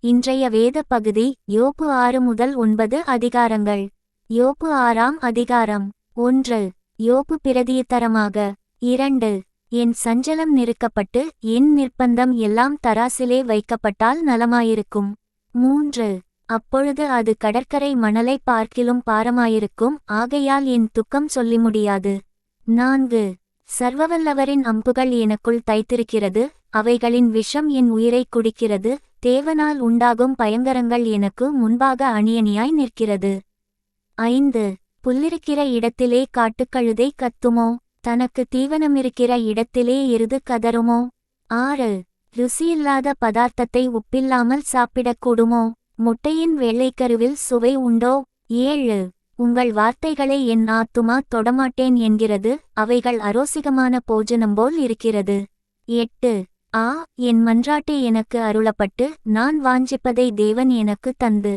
இன்றைய வேத பகுதி யோபு 6 முதல் 9 அதிகாரங்கள். யோபு 6ஆம் அதிகாரம். 1. யோபு பிரதியுத்தரமாக. 2. என் சஞ்சலம் நிறுக்கப்பட்டு என் நிர்பந்தம் எல்லாம் தராசிலே வைக்கப்பட்டால் நலமாயிருக்கும். 3. அப்பொழுது அது கடற்கரை மணலை பார்க்கிலும் பாரமாயிருக்கும், ஆகையால் என் துக்கம் சொல்லி முடியாது. 4. சர்வவல்லவரின் அம்புகள் எனக்குள் தைத்திருக்கிறது, அவைகளின் விஷம் என் உயிரை குடிக்கிறது, தேவனால் உண்டாகும் பயங்கரங்கள் எனக்கு முன்பாக அணியணியாய் நிற்கிறது. 5. புல்லிருக்கிற இடத்திலே காட்டுக்கழுதை கத்துமோ? தனக்கு தீவனமிருக்கிற இடத்திலே எருது கதறுமோ? 6. ருசியில்லாத பதார்த்தத்தை உப்பில்லாமல் சாப்பிடக்கூடுமோ? முட்டையின் வெள்ளைக்கருவில் சுவை உண்டோ? 7. உங்கள் வார்த்தைகளை என் ஆத்துமா தொடமாட்டேன் என்கிறது, அவைகள் அரோசிகமான போஜனம்போல் இருக்கிறது. 8. என் மன்றாட்டு எனக்கு அருளப்பட்டு நான் வாஞ்சிப்பதை தேவன் எனக்கு தந்து.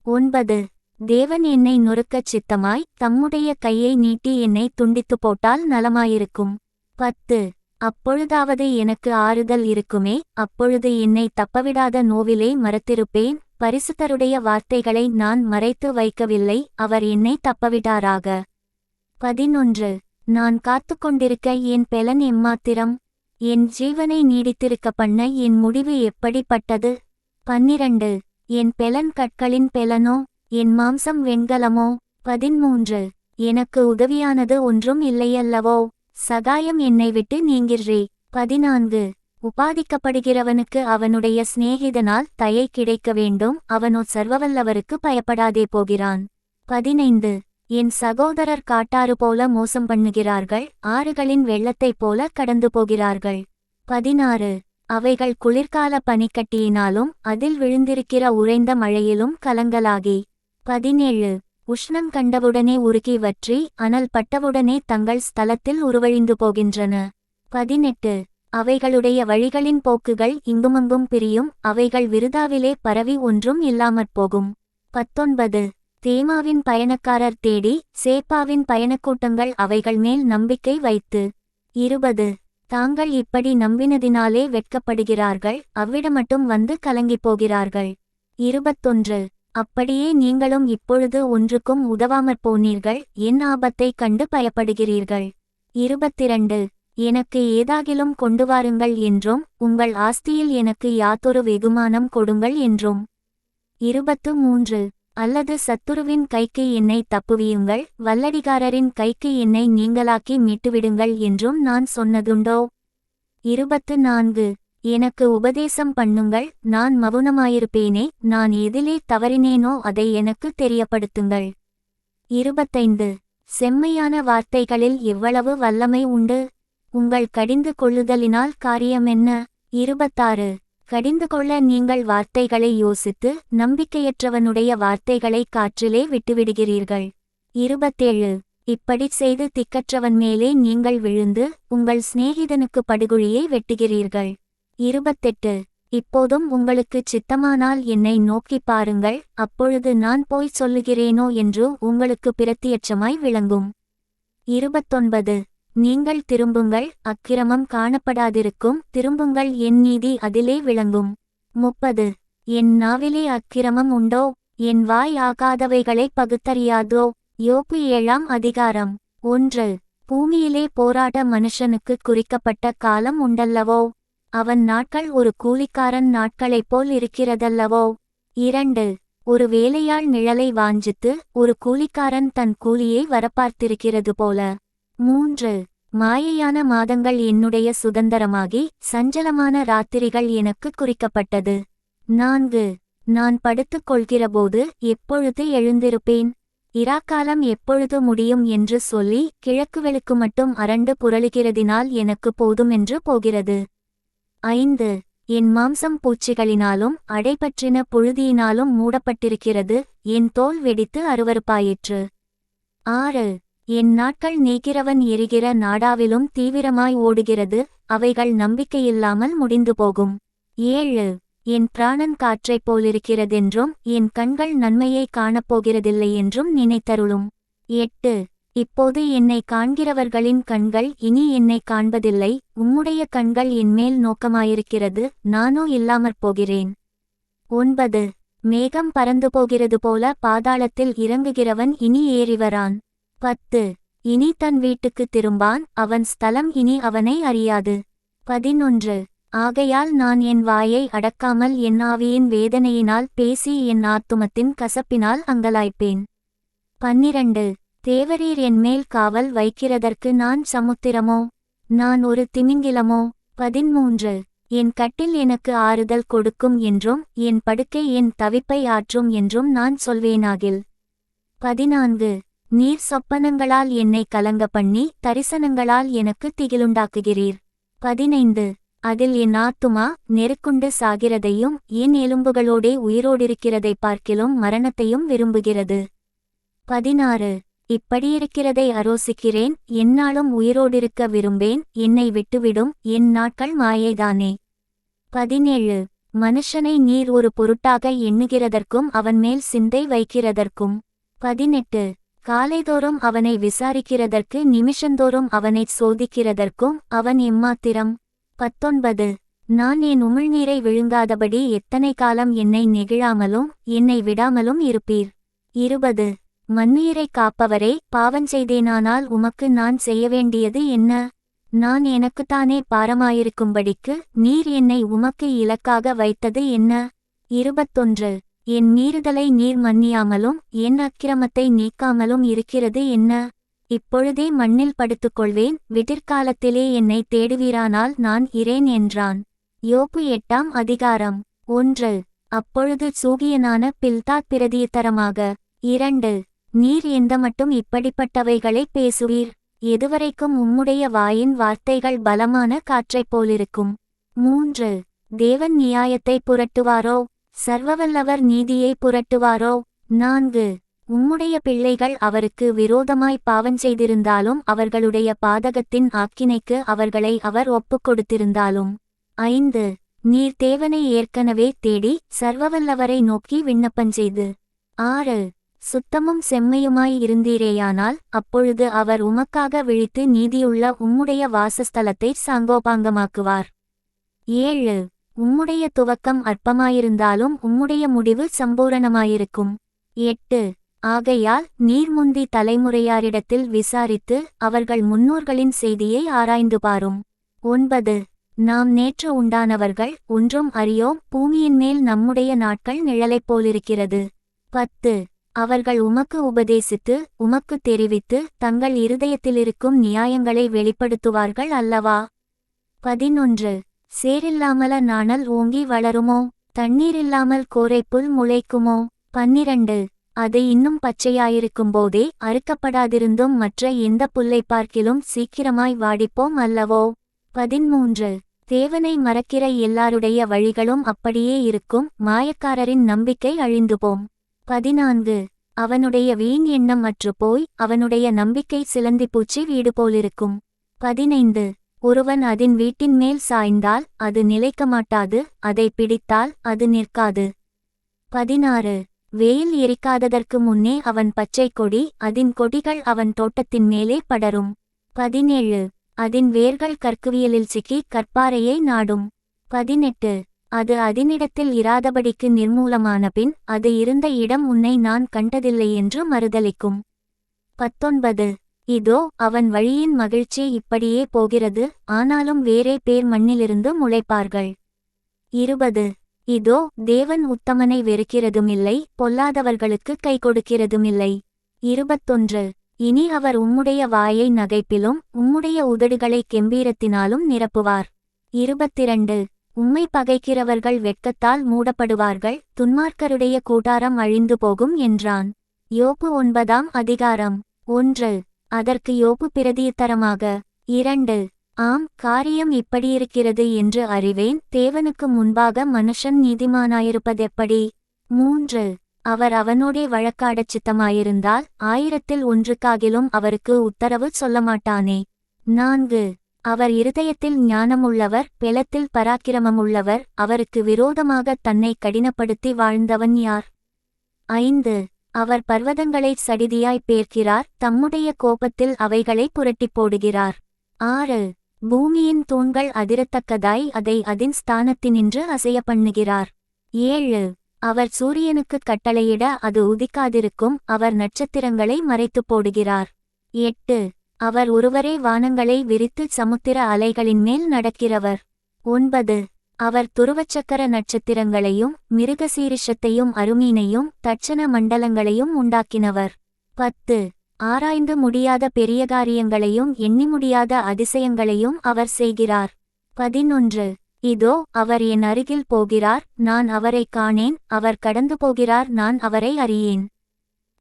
9. தேவன் என்னை நொறுக்கச் சித்தமாய் தம்முடைய கையை நீட்டி என்னை துண்டித்து போட்டால் நலமாயிருக்கும். 10. அப்பொழுதாவது எனக்கு ஆறுதல் இருக்குமே, அப்பொழுது என்னை தப்பவிடாத நோவிலே மறத்திருப்பேன். பரிசுத்தருடைய வார்த்தைகளை நான் மறைத்து வைக்கவில்லை, அவர் என்னை தப்பவிட்டாராக. 11. நான் காத்துக்கொண்டிருக்க என் பெலன் எம்மாத்திரம்? என் ஜீவனை நீடித்திருக்க பண்ண என் முடிவு எப்படிப்பட்டது? 12. என் பெலன் கற்களின் பெலனோ? என் மாம்சம் வெண்கலமோ? 13. எனக்கு உதவியானது ஒன்றும் இல்லையல்லவோ? சகாயம் என்னை விட்டு நீங்கிறே. 14. உபாதிக்கப்படுகிறவனுக்கு அவனுடைய சிநேகிதனால் தயை கிடைக்க வேண்டும், அவனோ சர்வவல்லவருக்கு பயப்படாதே போகிறான். 15. என் சகோதரர் காட்டாறு போல மோசம் பண்ணுகிறார்கள், ஆறுகளின் வெள்ளத்தைப் போல கடந்து போகிறார்கள். 16. அவைகள் குளிர்கால பனிக்கட்டியினாலும் அதில் விழுந்திருக்கிற உறைந்த மழையிலும் கலங்கலாகி. 17. உஷ்ணம் கண்டவுடனே உருகி வற்றி அனல் பட்டவுடனே தங்கள் ஸ்தலத்தில் உருவழிந்து போகின்றன. 18. அவைகளுடைய வழிகளின் போக்குகள் இங்குமங்கும் பிரியும், அவைகள் விருதாவிலே பரவி ஒன்றும் இல்லாமற்போகும். 19. தேமாவின் பயணக்காரர் தேடி, சேப்பாவின் பயணக்கூட்டங்கள் அவைகள் மேல் நம்பிக்கை வைத்து. 20. தாங்கள் இப்படி நம்பினதினாலே வெட்கப்படுகிறார்கள், அவ்விடமட்டும் வந்து கலங்கிப் போகிறார்கள். 21. அப்படியே நீங்களும் இப்பொழுது ஒன்றுக்கும் உதவாமற் போனீர்கள், என் ஆபத்தைக் கண்டு பயப்படுகிறீர்கள். 22. எனக்கு ஏதாகிலும் கொண்டு வாருங்கள் என்றும், உங்கள் ஆஸ்தியில் எனக்கு யாதொரு வெகுமானம் கொடுங்கள் என்றும். 23. அல்லது சத்துருவின் கைக்கு என்னை தப்புவியுங்கள், வல்லடிகாரரின் கைக்கு என்னை நீங்களாக்கி மீட்டுவிடுங்கள் என்றும் நான் சொன்னதுண்டோ? 24. எனக்கு உபதேசம் பண்ணுங்கள், நான் மவுனமாயிருப்பேனே, நான் எதிலே தவறினேனோ அதை எனக்கு தெரியப்படுத்துங்கள். 25. செம்மையான வார்த்தைகளில் எவ்வளவு வல்லமை உண்டு! உங்கள் கடிந்து கொள்ளுதலினால் காரியமென்ன? 26. கடிந்து கொள்ள நீங்கள் வார்த்தைகளை யோசித்து, நம்பிக்கையற்றவனுடைய வார்த்தைகளை காற்றிலே விட்டுவிடுகிறீர்கள். 27. இப்படிச் செய்து திக்கற்றவன் மேலே நீங்கள் விழுந்து, உங்கள் சிநேகிதனுக்கு படுகுழியை வெட்டுகிறீர்கள். 28. இப்போதும் உங்களுக்குச் சித்தமானால் என்னை நோக்கிப் பாருங்கள், அப்பொழுது நான் போய்ச் சொல்லுகிறேனோ என்று உங்களுக்கு பிரத்தியட்சமாய் விளங்கும். 29. நீங்கள் திரும்புங்கள், அக்கிரமம் காணப்படாதிருக்கும், திரும்புங்கள், என் நீதி அதிலே விளங்கும். 30. என் நாவிலே அக்கிரமம் உண்டோ? என் வாய் ஆகாதவைகளை பகுத்தறியாதோ? யோபு 7ஆம் அதிகாரம். 1. பூமியிலே போராட மனுஷனுக்குக் குறிக்கப்பட்ட காலம் உண்டல்லவோ? அவன் நாட்கள் ஒரு கூலிக்காரன் நாட்களைப் போல் இருக்கிறதல்லவோ? 2. ஒரு வேலையாள் நிழலை வாஞ்சித்து, ஒரு கூலிக்காரன் தன் கூலியை வரப்பார்த்திருக்கிறது போல. 3. மாயையான மாதங்கள் என்னுடைய சுதந்தரமாகி, சஞ்சலமான ராத்திரிகள் எனக்கு குறிக்கப்பட்டது. 4. நான் படுத்துக் கொள்கிறபோது எப்பொழுது எழுந்திருப்பேன்? இராக்காலம் எப்பொழுது முடியும் என்று சொல்லி, கிழக்கு வெளுக்கு மட்டும் அரண்டு புரளுகிறதினால் எனக்கு போதுமென்று போகிறது. 5. என் மாம்சம் பூச்சிகளினாலும் அடைபற்றின புழுதியினாலும் மூடப்பட்டிருக்கிறது, என் தோல் வெடித்து அருவருப்பாயிற்று. 6. என் நாட்கள் நீக்கிறவன் எரிகிற நாடாவிலும் தீவிரமாய் ஓடுகிறது, அவைகள் நம்பிக்கையில்லாமல் முடிந்து போகும். 7. என் பிராணன் காற்றைப் போலிருக்கிறதென்றும், என் கண்கள் நன்மையை காணப்போகிறதில்லை என்றும் நினைத்தருளும். 8. இப்போது என்னை காண்கிறவர்களின் கண்கள் இனி என்னை காண்பதில்லை, உம்முடைய கண்கள் என்மேல் நோக்கமாயிருக்கிறது, நானோ இல்லாமற் போகிறேன். 9. மேகம் பறந்து போகிறது போல பாதாளத்தில் இறங்குகிறவன் இனி ஏறிவரான். 10. இனி தன் வீட்டுக்கு திரும்பான், அவன் ஸ்தலம் இனி அவனை அறியாது. 11. ஆகையால் நான் என் வாயை அடக்காமல் என் ஆவியின் வேதனையினால் பேசி என் ஆத்துமத்தின் கசப்பினால் அங்கலாய்ப்பேன். 12. தேவரீர் என்மேல் காவல் வைக்கிறதற்கு நான் சமுத்திரமோ, நான் ஒரு திமிங்கிலமோ. 13. என் கட்டில் எனக்கு ஆறுதல் கொடுக்கும் என்றும் என் படுக்கை என் தவிப்பை ஆற்றும் என்றும் நான் சொல்வேனாகில். 14. நீர் சொப்பனங்களால் என்னை கலங்க பண்ணி தரிசனங்களால் எனக்கு திகிலுண்டாக்குகிறீர். 15. அதில் என் ஆத்துமா நெருக்குண்டு சாகிறதையும் என் எலும்புகளோடே உயிரோடிருக்கிறதை பார்க்கிலும் மரணத்தையும் விரும்புகிறது. 16. இப்படியிருக்கிறதை அரோசிக்கிறேன், எந்நாளும் உயிரோடிருக்க விரும்பேன், என்னை விட்டுவிடும், என் நாட்கள் மாயைதானே. 17. மனுஷனை நீர் ஒரு பொருட்டாக எண்ணுகிறதற்கும் அவன்மேல் சிந்தை வைக்கிறதற்கும். 18. காலைதோறும் அவனை விசாரிக்கிறதற்கு நிமிஷந்தோறும் அவனைச் சோதிக்கிறதற்கும் அவன் எம்மாத்திரம். 19. நான் என் உமிழ்நீரை விழுங்காதபடி எத்தனை காலம் என்னை நெகிழாமலும் என்னை விடாமலும் இருப்பீர். 20. மண்ணுயிரை காப்பவரே, பாவஞ்செய்தேனானால் உமக்கு நான் செய்யவேண்டியது என்ன? நான் எனக்குத்தானே பாரமாயிருக்கும்படிக்கு நீர் என்னை உமக்கு இலக்காக வைத்தது என்ன? 21. என் மீறுதலை நீர் மன்னியாமலும் என் அக்கிரமத்தை நீக்காமலும் இருக்கிறது என்ன? இப்பொழுதே மண்ணில் படுத்துக்கொள்வேன், விடிற்காலத்திலே என்னை தேடுவீரானால் நான் இரேன் என்றான். யோபு 8ஆம் அதிகாரம். 1. அப்பொழுது சூகியனான பில்தாத் பிரதியுத்தரமாக, 2. நீர் எந்த மட்டும் இப்படிப்பட்டவைகளை பேசுவீர்? எதுவரைக்கும் உம்முடைய வாயின் வார்த்தைகள் பலமான காற்றைப் போலிருக்கும்? 3. தேவன் நியாயத்தை புரட்டுவாரோ, சர்வவல்லவர் நீதியை புரட்டுவாரோ? 4. உம்முடைய பிள்ளைகள் அவருக்கு விரோதமாய் பாவஞ்செய்திருந்தாலும் அவர்களுடைய பாதகத்தின் ஆக்கினைக்கு அவர்களை அவர் ஒப்புக்கொடுத்திருந்தாலும். 5. நீர் தேவனை ஏற்கனவே தேடி சர்வவல்லவரை நோக்கி விண்ணப்பஞ்செய்து. 6. சுத்தமும் செம்மையுமாய் இருந்தீரேயானால் அப்பொழுது அவர் உமக்காக விழித்து நீதியுள்ள உம்முடைய வாசஸ்தலத்தை சாங்கோபாங்கமாக்குவார். 7. உம்முடைய துவக்கம் அற்பமாயிருந்தாலும் உம்முடைய முடிவு சம்பூரணமாயிருக்கும். 8. ஆகையால் நீர் முந்தி தலைமுறையாரிடத்தில் விசாரித்து அவர்கள் முன்னோர்களின் செய்தியை ஆராய்ந்து பாரும். 9. நாம் நேற்று உண்டானவர்கள் ஒன்றும் அறியோம், பூமியின்மேல் நம்முடைய நாட்கள் நிழலைப் போலிருக்கிறது. 10. அவர்கள் உமக்கு உபதேசித்து உமக்கு தெரிவித்து தங்கள் இருதயத்திலிருக்கும் நியாயங்களை வெளிப்படுத்துவார்கள் அல்லவா? 11. சேரில்லாமல நாணல் ஓங்கி வளருமோ, தண்ணீரில்லாமல் கோரைப்புல் முளைக்குமோ? 12. அது இன்னும் பச்சையாயிருக்கும்போதே அறுக்கப்படாதிருந்தும் மற்ற எந்த புல்லை பார்க்கிலும் சீக்கிரமாய் வாடிப்போம் அல்லவோ? 13. தேவனை மறக்கிற எல்லாருடைய வழிகளும் அப்படியே இருக்கும், மாயக்காரரின் நம்பிக்கை அழிந்துபோம். 14. அவனுடைய வீண் எண்ணம் அற்றுப்போய் அவனுடைய நம்பிக்கை சிலந்திப்பூச்சி வீடு போலிருக்கும். 15. ஒருவன் அதன் வீட்டின் மேல் சாய்ந்தால் அது நிலைக்க மாட்டாது, அதை பிடித்தால் அது நிற்காது. 16. வெயில் எரிக்காததற்கு முன்னே அவன் பச்சை கொடி, அதின் கொடிகள் அவன் தோட்டத்தின் மேலே படரும். 17. அதின் வேர்கள் கற்குவியலில் சிக்கி கற்பாறையை நாடும். 18. அது அதனிடத்தில் இராதபடிக்கு நிர்மூலமான பின் அது இருந்த இடம் உன்னை நான் கண்டதில்லை என்று மறுதலிக்கும். 19. இதோ அவன் வழியின் மகிழ்ச்சி இப்படியே போகிறது, ஆனாலும் வேறே பேர் மண்ணிலிருந்து முளைப்பார்கள். 20. இதோ தேவன் உத்தமனை வெறுக்கிறதுமில்லை, பொல்லாதவர்களுக்கு கை கொடுக்கிறதுமில்லை. 21. இனி அவர் உம்முடைய வாயை நகைப்பிலும் உம்முடைய உதடுகளை கெம்பீரத்தினாலும் நிரப்புவார். 22. உம்மை பகைக்கிறவர்கள் வெட்கத்தால் மூடப்படுவார்கள், துன்மார்க்கருடைய கூடாரம் அழிந்து போகும் என்றான். யோபு 9ஆம் அதிகாரம். 1. அதற்கு யோபு பிரதியுத்தரமாக, 2. ஆம், காரியம் இப்படியிருக்கிறது என்று அறிவேன், தேவனுக்கு முன்பாக மனுஷன் நீதிமானாயிருப்பதெப்படி? 3. அவர் அவனோடே வழக்காடச் சித்தமாயிருந்தால் 1000-ல் ஒன்றுக்காகிலும் அவருக்கு உத்தரவு சொல்லமாட்டானே. 4. அவர் இருதயத்தில் ஞானமுள்ளவர், பெலத்தில் பராக்கிரமமுள்ளவர், அவருக்கு விரோதமாக தன்னை கடினப்படுத்தி வாழ்ந்தவன் யார்? 5. அவர் பர்வதங்களைச் சடிதியாய் பேர்க்கிறார், தம்முடைய கோபத்தில் அவைகளை புரட்டிப் போடுகிறார். 6. பூமியின் தூண்கள் அதிரத்தக்கதாய் அதை அதின் ஸ்தானத்தினின்று அசைய பண்ணுகிறார். 7. அவர் சூரியனுக்குக் கட்டளையிட அது உதிக்காதிருக்கும், அவர் நட்சத்திரங்களை மறைத்துப் போடுகிறார். 8. அவர் ஒருவரே வானங்களை விரித்து சமுத்திர அலைகளின் மேல் நடக்கிறவர். 9. அவர் துருவச்சக்கர நட்சத்திரங்களையும் மிருகசீரிஷத்தையும் அருமீனையும் தட்சண மண்டலங்களையும் உண்டாக்கினவர். 10. ஆராய்ந்து முடியாத பெரிய காரியங்களையும் எண்ணி முடியாத அதிசயங்களையும் அவர் செய்கிறார். 11. இதோ அவர் என் அருகில் போகிறார், நான் அவரைக் காணேன், அவர் கடந்து போகிறார், நான் அவரை அறியேன்.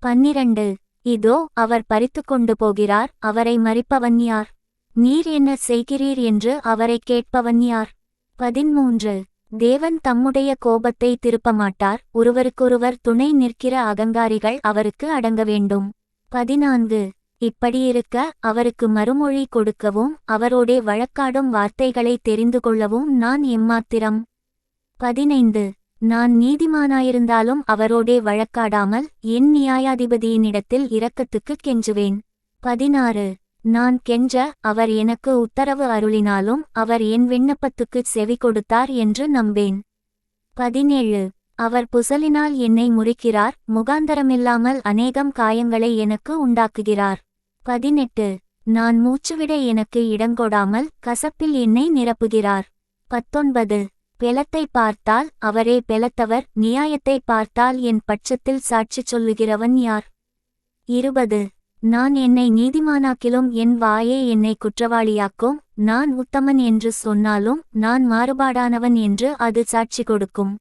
12. இதோ அவர் பறித்துக்கொண்டு போகிறார், அவரை மறிப்பவன் யார்? நீர் என்ன செய்கிறீர் என்று அவரைக் கேட்பவன் யார்? 13. தேவன் தம்முடைய கோபத்தை திருப்பமாட்டார், ஒருவருக்கொருவர் துணை நிற்கிற அகங்காரிகள் அவருக்கு அடங்க வேண்டும். 14. இப்படியிருக்க அவருக்கு மறுமொழி கொடுக்கவும் அவரோடே வழக்காடும் வார்த்தைகளை தெரிந்து கொள்ளவும் நான் எம்மாத்திரம்? 15. நான் நீதிமானாயிருந்தாலும் அவரோடே வழக்காடாமல் என் நியாயாதிபதியினிடத்தில் இரக்கத்துக்குக் கெஞ்சுவேன். 16. நான் கெஞ்ச அவர் எனக்கு உத்தரவு அருளினாலும் அவர் என் விண்ணப்பத்துக்குச் செவி கொடுத்தார் என்று நம்பேன். 17. அவர் புசலினால் என்னை முறிக்கிறார், முகாந்தரமில்லாமல் அநேகம் காயங்களை எனக்கு உண்டாக்குகிறார். 18. நான் மூச்சுவிட எனக்கு இடங்கொடாமல் கசப்பில் என்னை நிரப்புகிறார். 19. பெலத்தை பார்த்தால் அவரே பெலத்தவர், நியாயத்தை பார்த்தால் என் பட்சத்தில் சாட்சி சொல்லுகிறவன் யார்? 20. நான் என்னை நீதிமானாக்கிலும் என் வாயே என்னை குற்றவாளியாக்கும், நான் உத்தமன் என்று சொன்னாலும் நான் மாறுபாடானவன் என்று அது சாட்சி கொடுக்கும்.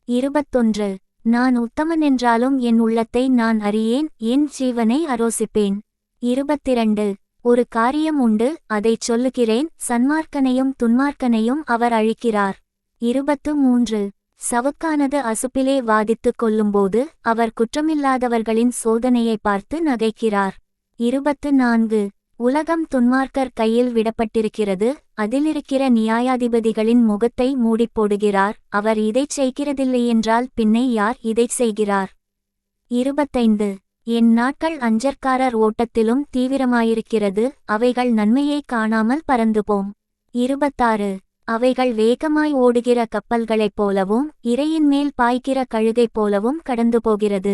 21. நான் உத்தமன் என்றாலும் என் உள்ளத்தை நான் அறியேன், என் ஜீவனை அரோசிப்பேன். 22. ஒரு காரியம் உண்டு, அதைச் சொல்லுகிறேன், சன்மார்க்கனையும் துன்மார்க்கனையும் அவர் அழிக்கிறார். 23. சவுக்கானது அசுப்பிலே வாதித்துக் கொள்ளும்போது அவர் குற்றமில்லாதவர்களின் சோதனையை பார்த்து நகைக்கிறார். 24. உலகம் துன்மார்க்கர் கையில் விடப்பட்டிருக்கிறது, அதிலிருக்கிற நியாயாதிபதிகளின் முகத்தை மூடிப்போடுகிறார், அவர் இதைச் செய்கிறதில்லையென்றால் பின்னே யார் இதைச் செய்கிறார்? 25. என் நாட்கள் அஞ்சற்காரர் ஓட்டத்திலும் தீவிரமாயிருக்கிறது, அவைகள் நன்மையைக் காணாமல் பறந்துபோம். 26. அவைகள் வேகமாய் ஓடுகிற கப்பல்களைப் போலவும் இரையின் மேல் பாய்கிற கழுகைப் போலவும் கடந்து போகிறது.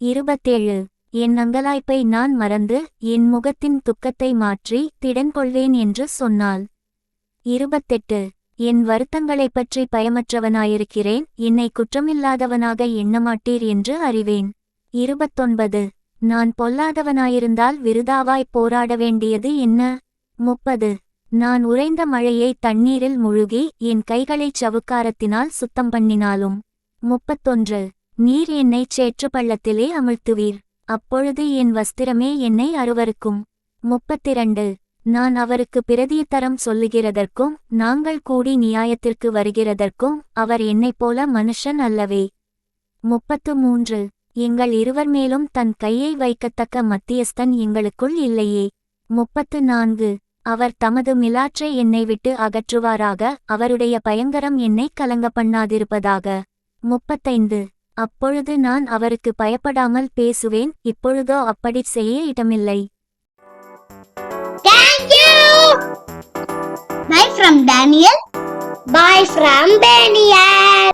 27. என் அங்கலாய்ப்பை நான் மறந்து என் முகத்தின் துக்கத்தை மாற்றி திடன் கொள்வேன் என்று சொன்னாள். 28. என் வருத்தங்களைப் பற்றி பயமற்றவனாயிருக்கிறேன், என்னை குற்றமில்லாதவனாக எண்ணமாட்டீர் என்று அறிவேன். 29. நான் பொல்லாதவனாயிருந்தால் விருதாவாய்ப் போராட வேண்டியது என்ன? 30. நான் உறைந்த மழையை தண்ணீரில் முழுகி என் கைகளைச் சவுக்காரத்தினால் சுத்தம் பண்ணினாலும். 31. நீர் என்னைச் சேற்று பள்ளத்திலே அமிழ்த்துவீர், அப்பொழுது என் வஸ்திரமே என்னை அருவருக்கும். 32. நான் அவருக்கு பிரதியுத்தரம் சொல்லுகிறதற்கும் நாங்கள் கூடி நியாயத்திற்கு வருகிறதற்கும் அவர் என்னைப் போல மனுஷன் அல்லவே. 33. எங்கள் இருவர் மேலும் தன் கையை வைக்கத்தக்க மத்தியஸ்தன் எங்களுக்குள் இல்லையே. 34. அவர் தமது மிலாற்றை என்னை விட்டு அகற்றுவாராக, அவருடைய பயங்கரம் என்னை கலங்க பண்ணாதிருப்பதாக. 35. அப்பொழுது நான் அவருக்கு பயப்படாமல் பேசுவேன், இப்பொழுதோ அப்படிச் செய்ய இடமில்லை. Thank you. Bye from Daniel. Bye from Daniel.